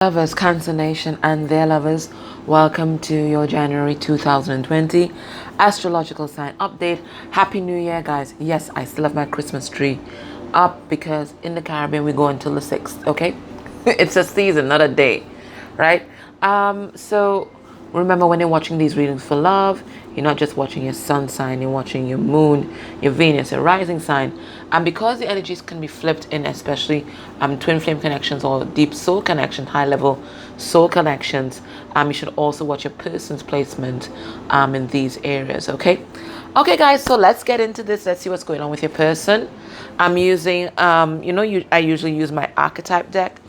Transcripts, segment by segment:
Lovers, Cancer Nation and their lovers, welcome to your January 2020 astrological sign update. Happy New Year, guys. Yes, I still have my Christmas tree up because in the Caribbean we go until the 6th, okay? It's a season, not a day, right? So remember, when you're watching these readings for love, you're not just watching your sun sign, you're watching your moon, your Venus, your rising sign. And because the energies can be flipped in, especially twin flame connections or deep soul connection, high level soul connections, you should also watch your person's placement in these areas, okay? Okay, guys, so let's get into this. Let's see what's going on with your person. I'm using, I usually use my archetype deck.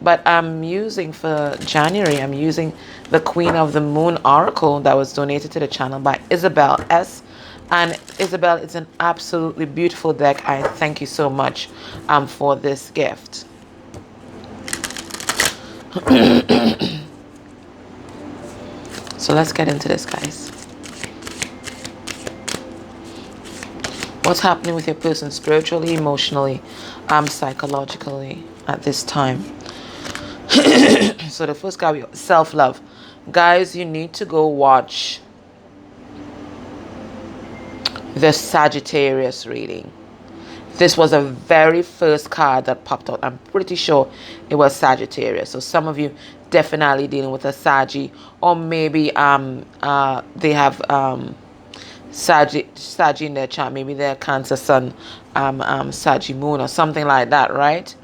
But I'm using for January, I'm using the Queen of the Moon Oracle that was donated to the channel by Isabel S. And Isabel, it's an absolutely beautiful deck. I thank you so much for this gift. So let's get into this, guys. What's happening with your person spiritually, emotionally, psychologically at this time? So the first card, self-love. Guys, you need to go watch the Sagittarius reading. This was a very first card that popped out. I'm pretty sure it was Sagittarius. So some of you definitely dealing with a Saggy, or maybe they have Saggy in their chart. Maybe they're Cancer Sun, Saggy Moon or something like that, right?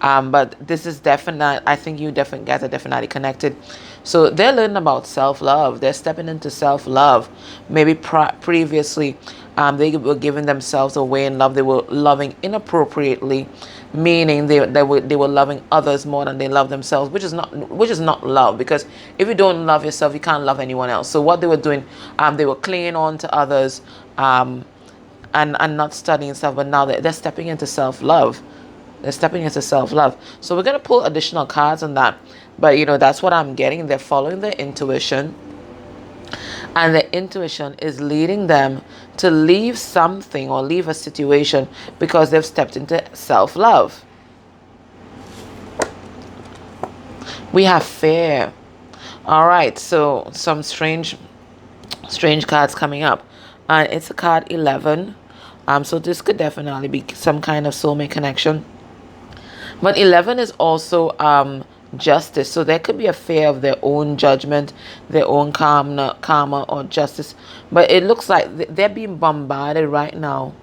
But this is definitely, I think you definitely guys are definitely connected. So they're learning about self-love. They're stepping into self-love. Maybe previously, they were giving themselves away in love. They were loving inappropriately, meaning they were loving others more than they love themselves, which is not love. Because if you don't love yourself, you can't love anyone else. So what they were doing, they were clinging on to others, and not studying stuff. But now they're stepping into self-love. They're stepping into self-love. So we're going to pull additional cards on that. But, that's what I'm getting. They're following their intuition. And the intuition is leading them to leave something or leave a situation because they've stepped into self-love. We have fear. All right. So some strange cards coming up. And it's a card 11. So this could definitely be some kind of soulmate connection. But 11 is also justice. So there could be a fear of their own judgment, their own karma or justice. But it looks like they're being bombarded right now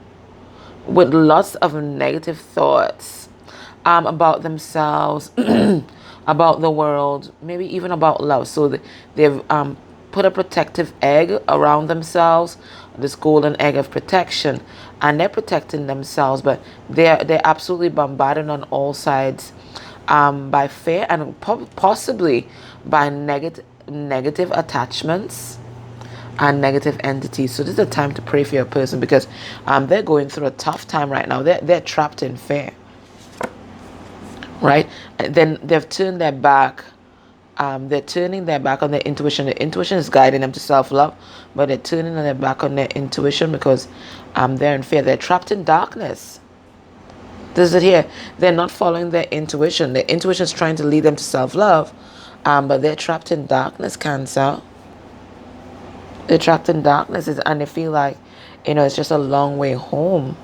with lots of negative thoughts about themselves, about the world, maybe even about love. So they've put a protective egg around themselves, this golden egg of protection, and they're protecting themselves, but they're absolutely bombarded on all sides by fear and possibly by negative attachments and negative entities. So this is a time to pray for your person because they're going through a tough time right now. They're trapped in fear, right? And then they've turned their back. They're turning their back on their intuition. The intuition is guiding them to self-love, but they're turning their back on their intuition because they're in fear. They're trapped in darkness. This is it here. They're not following their intuition. Their intuition is trying to lead them to self-love, but they're trapped in darkness, Cancer. They're trapped in darkness, and they feel like, it's just a long way home.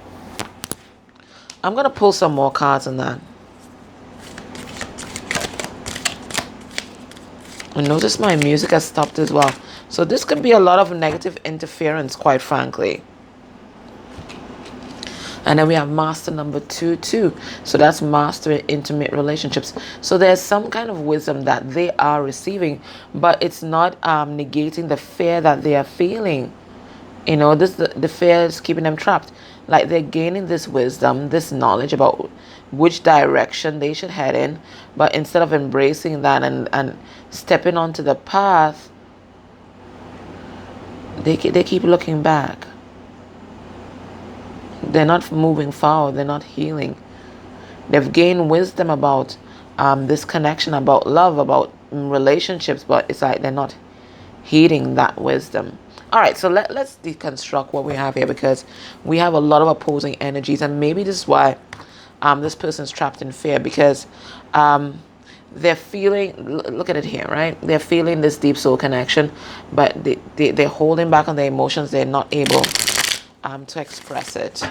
I'm going to pull some more cards on that. And notice my music has stopped as well. So this could be a lot of negative interference, quite frankly. And then we have master number 2 too. So that's master intimate relationships. So there's some kind of wisdom that they are receiving, but it's not negating the fear that they are feeling. The fear is keeping them trapped. Like they're gaining this wisdom, this knowledge about which direction they should head in, but instead of embracing that and stepping onto the path, they keep looking back. They're not moving forward. They're not healing. They've gained wisdom about this connection, about love, about relationships, but it's like they're not heeding that wisdom. All right, so let's deconstruct what we have here because we have a lot of opposing energies, and maybe this is why this person's trapped in fear because they're feeling, look at it here, right? They're feeling this deep soul connection, but they're holding back on their emotions. They're not able to express it.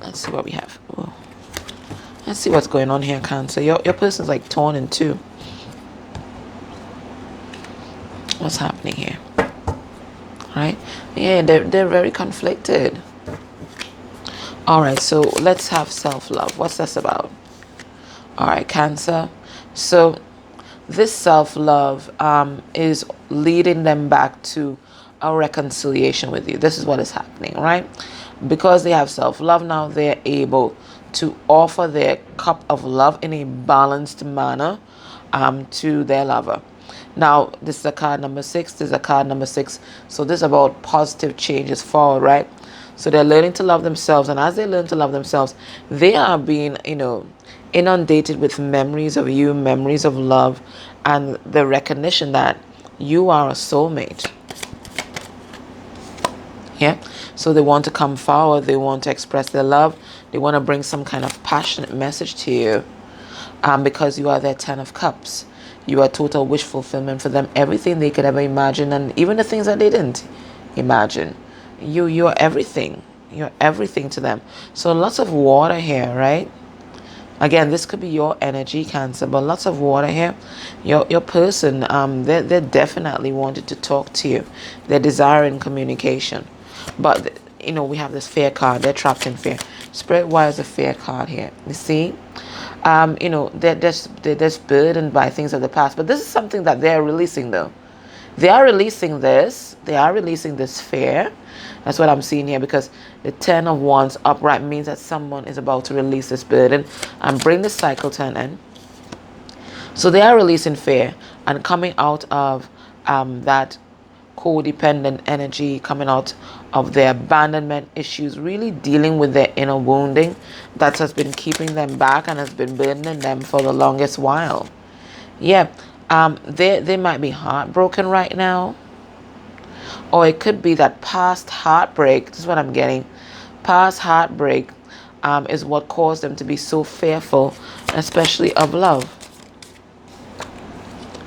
Let's see what we have. Oh. Let's see what's going on here, Cancer. Your person's like torn in two. What's happening here? Right? Yeah, they're very conflicted. All right, so let's have self-love. What's this about? All right, Cancer. So this self-love is leading them back to a reconciliation with you. This is what is happening, right? Because they have self-love now, they're able to offer their cup of love in a balanced manner to their lover. Now, this is a card number 6. This is a card number 6. So this is about positive changes forward, right? So they're learning to love themselves. And as they learn to love themselves, they are being, inundated with memories of you, memories of love, and the recognition that you are a soulmate. Yeah. So they want to come forward. They want to express their love. They want to bring some kind of passionate message to you because you are their 10 of Cups. You are total wish fulfillment for them. Everything they could ever imagine, and even the things that they didn't imagine. You're everything. You're everything to them. So lots of water here, right? Again, this could be your energy, Cancer, but lots of water here. Your person, they're definitely wanted to talk to you. They're desiring communication. But, we have this fear card. They're trapped in fear. Spirit, why is a fear card here? You see? They're just burdened by things of the past. But this is something that they're releasing, though. They are releasing this. They are releasing this fear. That's what I'm seeing here, because the 10 of Wands upright means that someone is about to release this burden and bring the cycle to an end. So they are releasing fear and coming out of that codependent energy, coming out of their abandonment issues, really dealing with their inner wounding that has been keeping them back and has been burdening them for the longest while. Yeah, they might be heartbroken right now. Or it could be that past heartbreak, this is what I'm getting. Past heartbreak is what caused them to be so fearful, especially of love.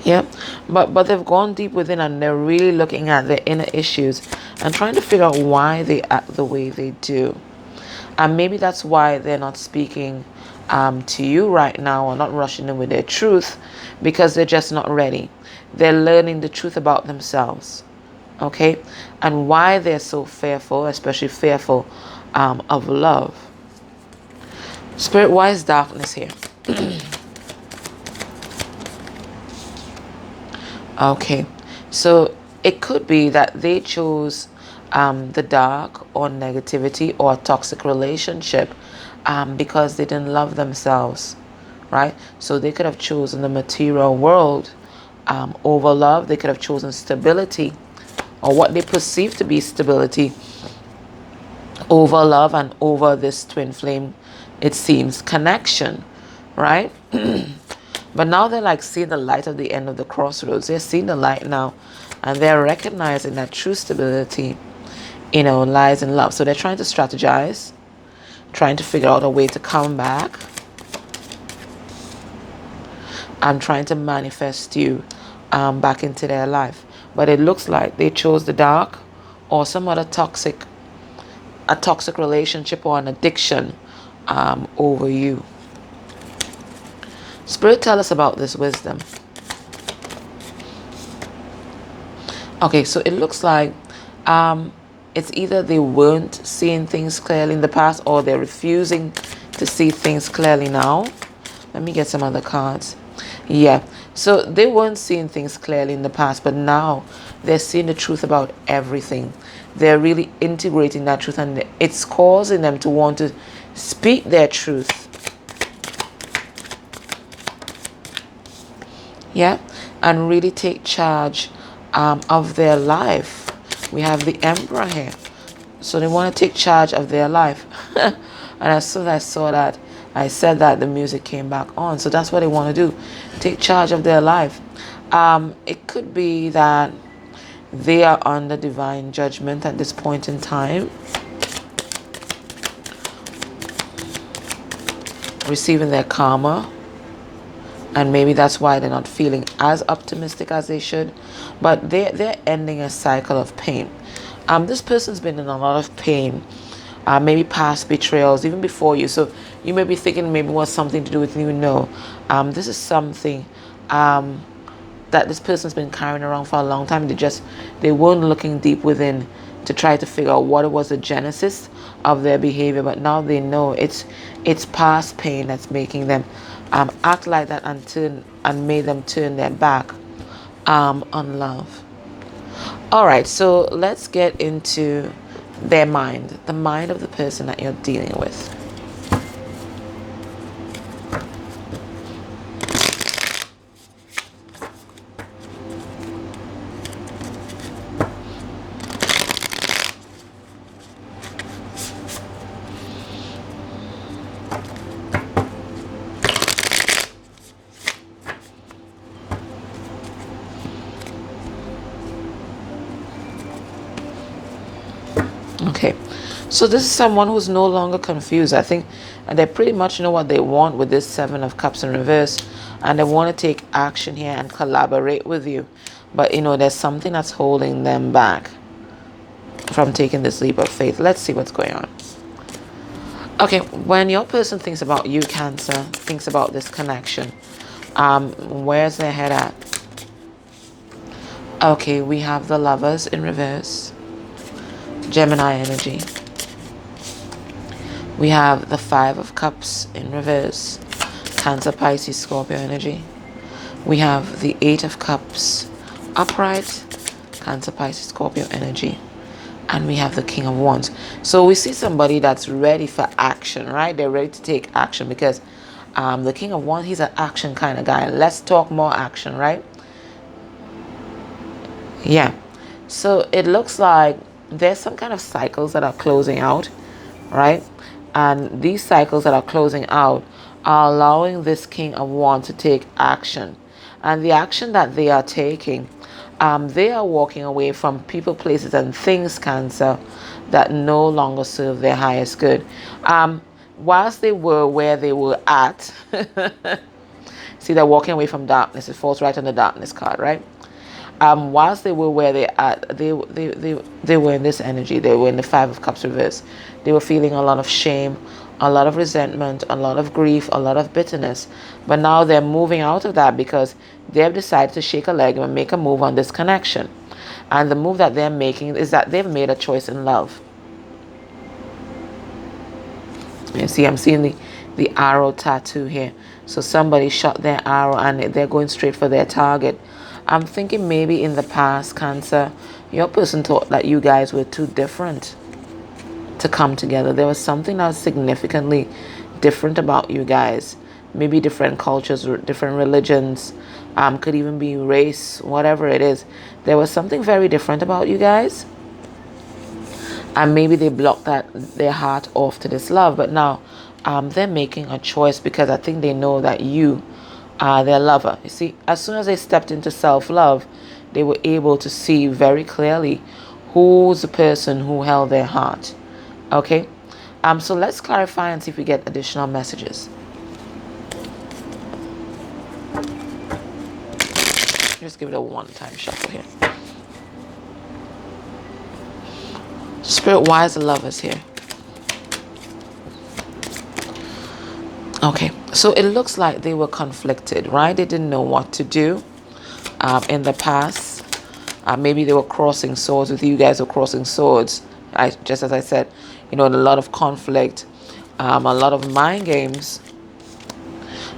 Yeah, but they've gone deep within and they're really looking at their inner issues and trying to figure out why they act the way they do. And maybe that's why they're not speaking to you right now, or not rushing in with their truth, because they're just not ready. They're learning the truth about themselves. Okay, and why they're so fearful, especially fearful of love. Spirit, why is darkness here? Okay, so it could be that they chose the dark or negativity or a toxic relationship because they didn't love themselves, right? So they could have chosen the material world over love. They could have chosen stability, or what they perceive to be stability, over love, and over this twin flame, it seems, connection, right? But now they're like seeing the light at the end of the crossroads. They're seeing the light now, and they're recognizing that true stability, lies in love. So they're trying to strategize, trying to figure out a way to come back, and trying to manifest you back into their life. But it looks like they chose the dark or some other toxic relationship or an addiction over you. Spirit, tell us about this wisdom. Okay, so it looks like it's either they weren't seeing things clearly in the past, or they're refusing to see things clearly now. Let me get some other cards. Yeah, so they weren't seeing things clearly in the past, but now they're seeing the truth about everything. They're really integrating that truth, and it's causing them to want to speak their truth. Yeah, and really take charge of their life. We have the Emperor here. So they want to take charge of their life. And as soon as I saw that, I said that, the music came back on. So that's what they want to do. Take charge of their life. It could be that they are under divine judgment at this point in time. receiving their karma, and maybe that's why they're not feeling as optimistic as they should. But they're ending a cycle of pain. This person's been in a lot of pain, maybe past betrayals, even before you. So you may be thinking maybe it was something to do with you. No, this is something that this person's been carrying around for a long time. They weren't looking deep within to try to figure out what it was the genesis of their behavior, but now they know it's past pain that's making them act like that and made them turn their back on love. All right, so let's get into their mind, the mind of the person that you're dealing with. Okay, so this is someone who's no longer confused. I think they pretty much know what they want with this Seven of Cups in reverse, and they want to take action here and collaborate with you. But there's something that's holding them back from taking this leap of faith. Let's see what's going on. Okay, when your person thinks about you, Cancer, thinks about this connection, where's their head at? Okay, we have the Lovers in reverse, Gemini energy. We have the Five of Cups in reverse, Cancer, Pisces, Scorpio energy. We have the Eight of Cups upright, Cancer, Pisces, Scorpio energy. And we have the King of Wands. So we see somebody that's ready for action, right? They're ready to take action because the King of Wands, he's an action kind of guy. Let's talk more action, right? Yeah. So it looks like there's some kind of cycles that are closing out, right? And these cycles that are closing out are allowing this King of Wands to take action. And the action that they are taking, they are walking away from people, places, and things, Cancer, that no longer serve their highest good. Whilst they were where they were at, see, they're walking away from darkness. It falls right on the darkness card, right? Whilst they were where they at, they were in this energy. They were in the Five of Cups reverse. They were feeling a lot of shame, a lot of resentment, a lot of grief, a lot of bitterness. But now they're moving out of that because they've decided to shake a leg and make a move on this connection. And the move that they're making is that they've made a choice in love. You see, I'm seeing the arrow tattoo here. So somebody shot their arrow and they're going straight for their target. I'm thinking maybe in the past, Cancer, your person thought that you guys were too different to come together. There was something that was significantly different about you guys. Maybe different cultures, different religions, could even be race, whatever it is. There was something very different about you guys. And maybe they blocked their heart off to this love. But now they're making a choice because I think they know that you are their lover. You see, as soon as they stepped into self-love, they were able to see very clearly who's the person who held their heart. Okay? So let's clarify and see if we get additional messages. Just give it a one-time shuffle here. Spirit, why is the Lovers here? Okay, so it looks like they were conflicted, right? They didn't know what to do in the past. Maybe they were crossing swords with you guys, were crossing swords. Just as I said, a lot of conflict, a lot of mind games.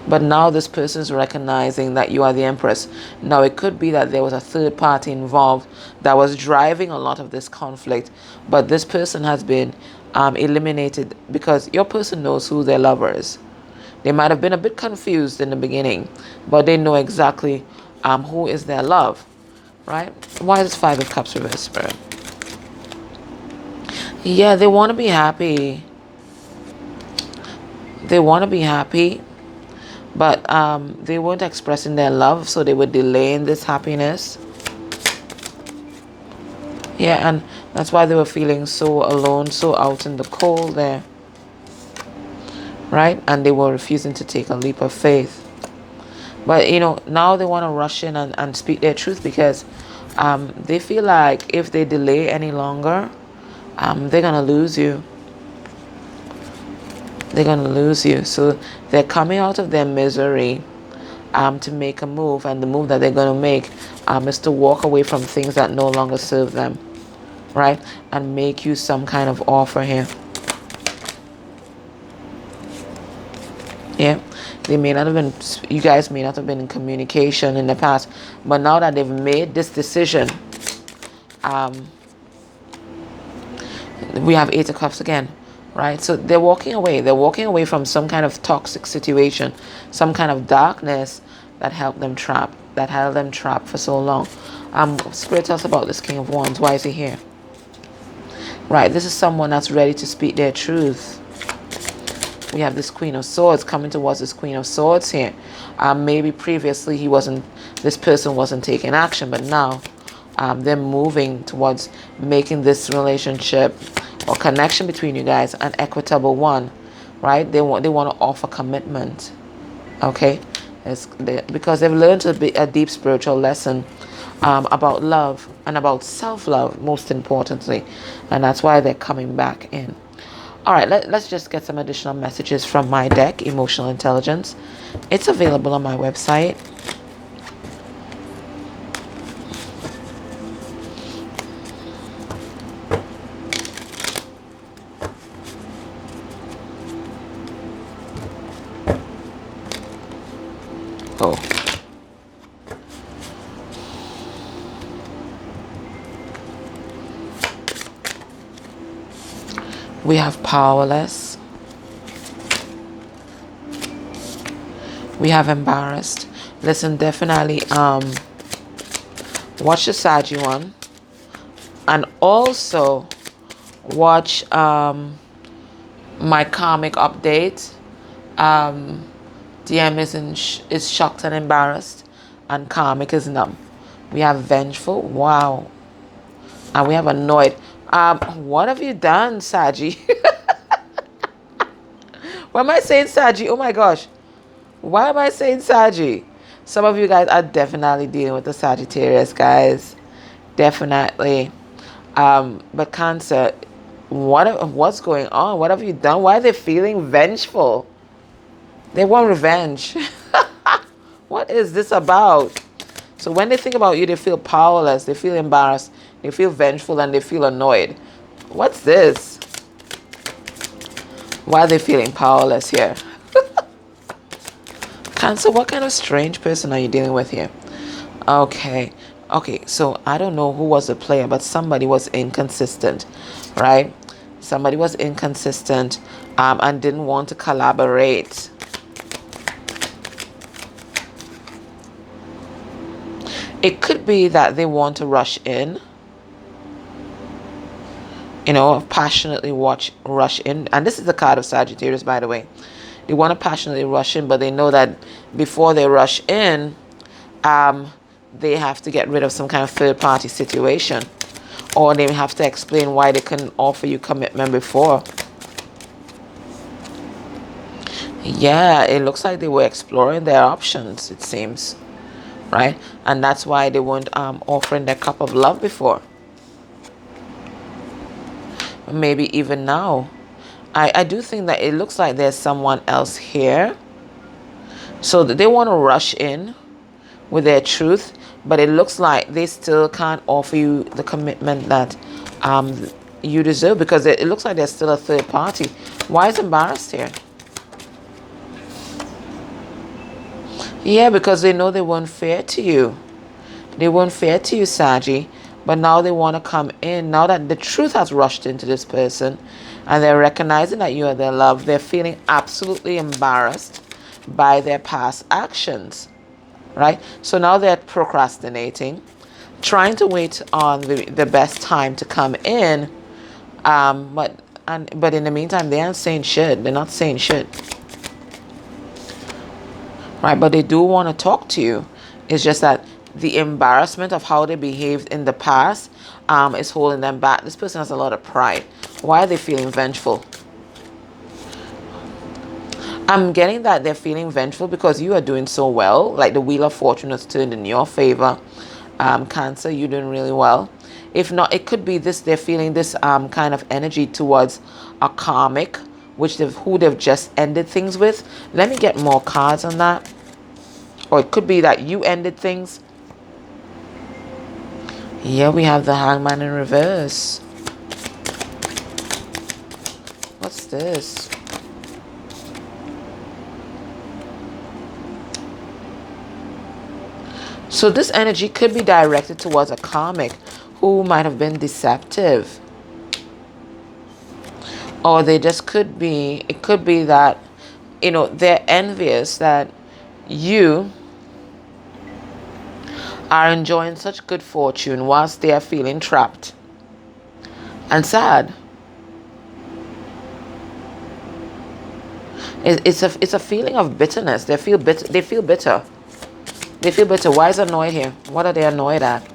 But now this person is recognizing that you are the Empress. Now it could be that there was a third party involved that was driving a lot of this conflict. But this person has been eliminated because your person knows who their lover is. They might have been a bit confused in the beginning, but they know exactly who is their love, right? Why is Five of Cups reverse, Spirit? Yeah, they want to be happy. They want to be happy, but they weren't expressing their love, so they were delaying this happiness. Yeah, and that's why they were feeling so alone, so out in the cold there. right? And they were refusing to take a leap of faith. But, you know, now they want to rush in and speak their truth because they feel like if they delay any longer, they're going to lose you. They're going to lose you. So they're coming out of their misery to make a move. And the move that they're going to make is to walk away from things that no longer serve them, right? And make you some kind of offer here. Yeah, they may not have been, you guys may not have been in communication in the past, but now that they've made this decision, we have Eight of Cups again, right? So they're walking away. They're walking away from some kind of toxic situation, some kind of darkness that held them trapped for so long. Spirit, tell us about this King of Wands. Why is he here? Right, this is someone that's ready to speak their truth. We have this Queen of Swords coming towards this Queen of Swords here. Maybe previously this person wasn't taking action, but now they're moving towards making this relationship or connection between you guys an equitable one, right? They want to offer commitment, okay? Because they've learned a deep spiritual lesson about love and about self-love, most importantly, and that's why they're coming back in. All right, let's just get some additional messages from my deck, Emotional Intelligence. It's available on my website. Oh. We have powerless. We have embarrassed. Listen, definitely watch the Saggy one. And also watch my karmic update. DM is shocked and embarrassed. And karmic is numb. We have vengeful. Wow. And we have annoyed. What have you done, Saggy? Why am I saying Saggy? Oh my gosh. Why am I saying Saggy? Some of you guys are definitely dealing with the Sagittarius, guys. Definitely. But Cancer, what's going on? What have you done? Why are they feeling vengeful? They want revenge. What is this about? So when they think about you, they feel powerless, they feel embarrassed, they feel vengeful, and they feel annoyed. What's this? Why are they feeling powerless here? Cancer, what kind of strange person are you dealing with here? Okay, so I don't know who was the player, but somebody was inconsistent, right? Somebody was inconsistent and didn't want to collaborate. It could be that they want to rush in, you know, passionately rush in. And this is the card of Sagittarius, by the way. They want to passionately rush in, but they know that before they rush in, they have to get rid of some kind of third-party situation. Or they have to explain why they couldn't offer you commitment before. Yeah, it looks like they were exploring their options, it seems. Right? And that's why they weren't offering their cup of love before. Maybe even now. I do think that it looks like there's someone else here. So they want to rush in with their truth, but it looks like they still can't offer you the commitment that you deserve, because it looks like there's still a third party. Why is embarrassed here? Yeah, because they know they weren't fair to you. They weren't fair to you, Saggy. But now they want to come in. Now that the truth has rushed into this person and they're recognizing that you are their love, they're feeling absolutely embarrassed by their past actions. Right? So now they're procrastinating, trying to wait on the best time to come in. But in the meantime, they aren't saying shit. They're not saying shit. Right, but they do want to talk to you. It's just that the embarrassment of how they behaved in the past is holding them back. This person has a lot of pride. Why are they feeling vengeful? I'm getting that they're feeling vengeful because you are doing so well. Like the Wheel of Fortune has turned in your favor. Cancer, you're doing really well. If not, it could be this, they're feeling this kind of energy towards a karmic, who they've just ended things with. Let me get more cards on that. Or it could be that you ended things. Here we have the Hangman in reverse. What's this? So this energy could be directed towards a karmic who might have been deceptive. Or they just could be, it could be that, you know, they're envious that you are enjoying such good fortune whilst they are feeling trapped and sad. It's a feeling of bitterness. They feel bitter. They feel bitter. They feel bitter. Why is annoyed here? What are they annoyed at?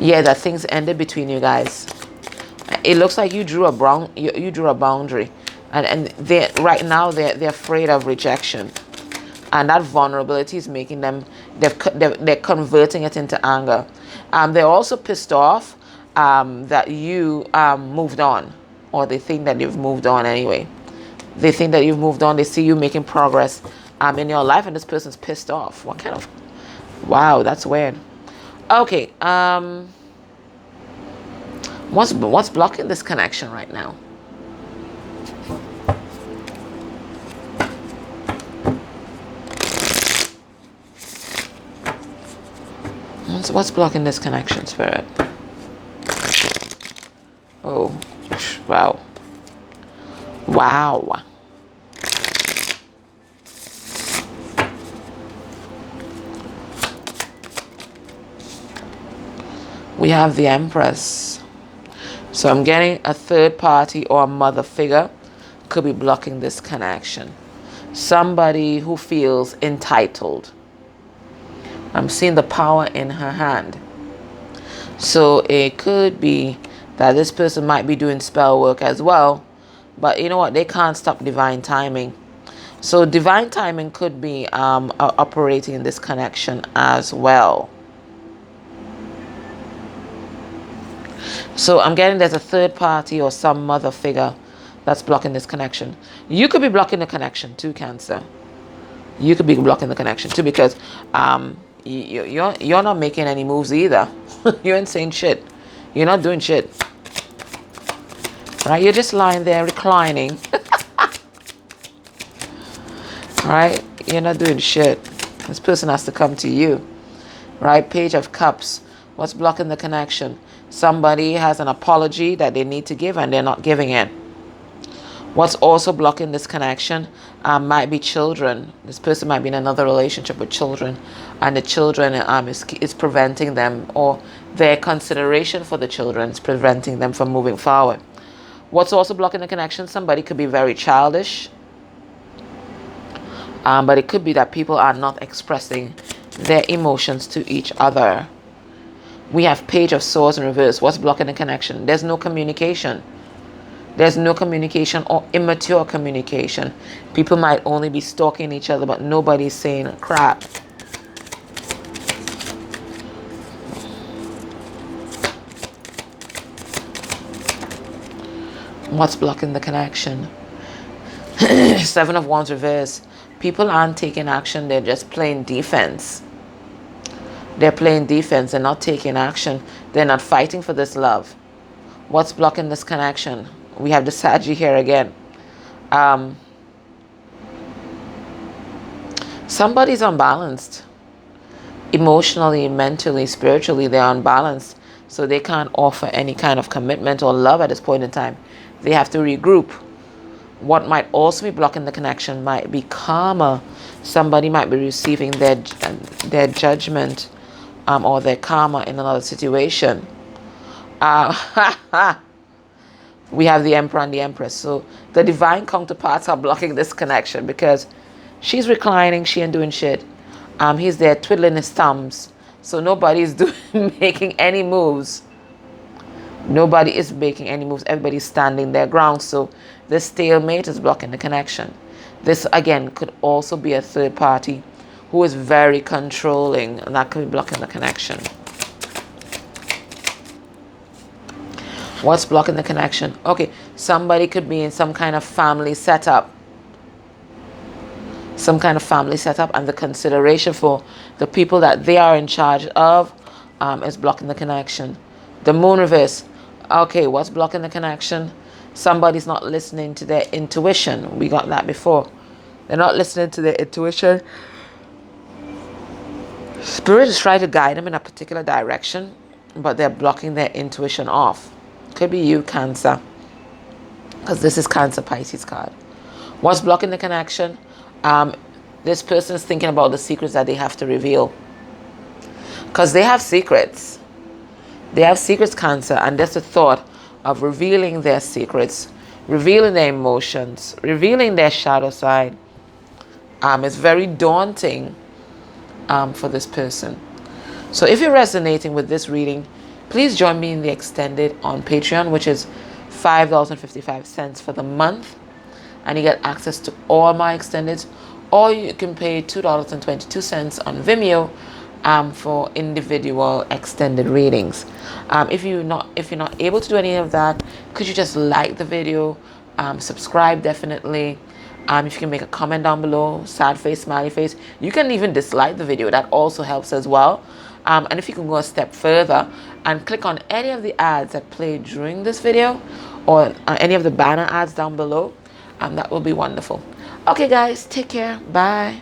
Yeah, that things ended between you guys. It looks like you drew you drew a boundary, and they right now they're afraid of rejection, and that vulnerability is making them they're converting it into anger. They're also pissed off that you moved on, or they think that you've moved on anyway. They think that you've moved on. They see you making progress in your life, and this person's pissed off. What kind of... Wow, that's weird. Okay, what's blocking this connection right now? What's blocking this connection, Spirit? Oh, wow. Wow. We have the Empress. So I'm getting a third party or a mother figure could be blocking this connection. Somebody who feels entitled. I'm seeing the power in her hand. So it could be that this person might be doing spell work as well. But you know what? They can't stop divine timing. So divine timing could be operating in this connection as well. So I'm getting there's a third party or some mother figure that's blocking this connection. You could be blocking the connection too, Cancer. You could be blocking the connection too, because you're not making any moves either. You ain't saying shit. You're not doing shit. Right? You're just lying there reclining. Right? You're not doing shit. This person has to come to you. Right? Page of Cups. What's blocking the connection? Somebody has an apology that they need to give and they're not giving it. What's also blocking this connection might be children. This person might be in another relationship with children, and the children is preventing them, or their consideration for the children is preventing them from moving forward. What's also blocking the connection? Somebody could be very childish, but it could be that people are not expressing their emotions to each other. We have Page of Swords in reverse. What's blocking the connection? There's no communication. There's no communication or immature communication. People might only be stalking each other, but nobody's saying crap. What's blocking the connection? Seven of Wands reverse. People aren't taking action. They're just playing defense. They're playing defense. They're not taking action. They're not fighting for this love. What's blocking this connection? We have the Saggy here again. Somebody's unbalanced. Emotionally, mentally, spiritually, they're unbalanced. So they can't offer any kind of commitment or love at this point in time. They have to regroup. What might also be blocking the connection might be karma. Somebody might be receiving their judgment or their karma in another situation. We have the Emperor and the Empress. So the divine counterparts are blocking this connection because she's reclining, she ain't doing shit. He's there twiddling his thumbs. So nobody's making any moves. Nobody is making any moves. Everybody's standing their ground. So the stalemate is blocking the connection. This again could also be a third party who is very controlling, and that could be blocking the connection. What's blocking the connection? Okay, somebody could be in some kind of family setup. Some kind of family setup, and the consideration for the people that they are in charge of is blocking the connection. The moon reverse. Okay, what's blocking the connection? Somebody's not listening to their intuition. We got that before. They're not listening to their intuition. Spirit is trying to guide them in a particular direction, but they're blocking their intuition off. Could be you, Cancer, because this is Cancer Pisces card. What's blocking the connection? This person is thinking about the secrets that they have to reveal, because they have secrets. They have secrets, Cancer, and there's the thought of revealing their secrets, revealing their emotions, revealing their shadow side. It's very daunting for this person. So if you're resonating with this reading, please join me in the extended on Patreon, which is $5.55 for the month, and you get access to all my extendeds. Or you can pay $2.22 on Vimeo for individual extended readings. If you're not able to do any of that, could you just like the video, subscribe definitely. If you can make a comment down below, sad face, smiley face. You can even dislike the video. That also helps as well. And if you can go a step further and click on any of the ads that play during this video, or any of the banner ads down below, that will be wonderful. Okay guys, take care. Bye.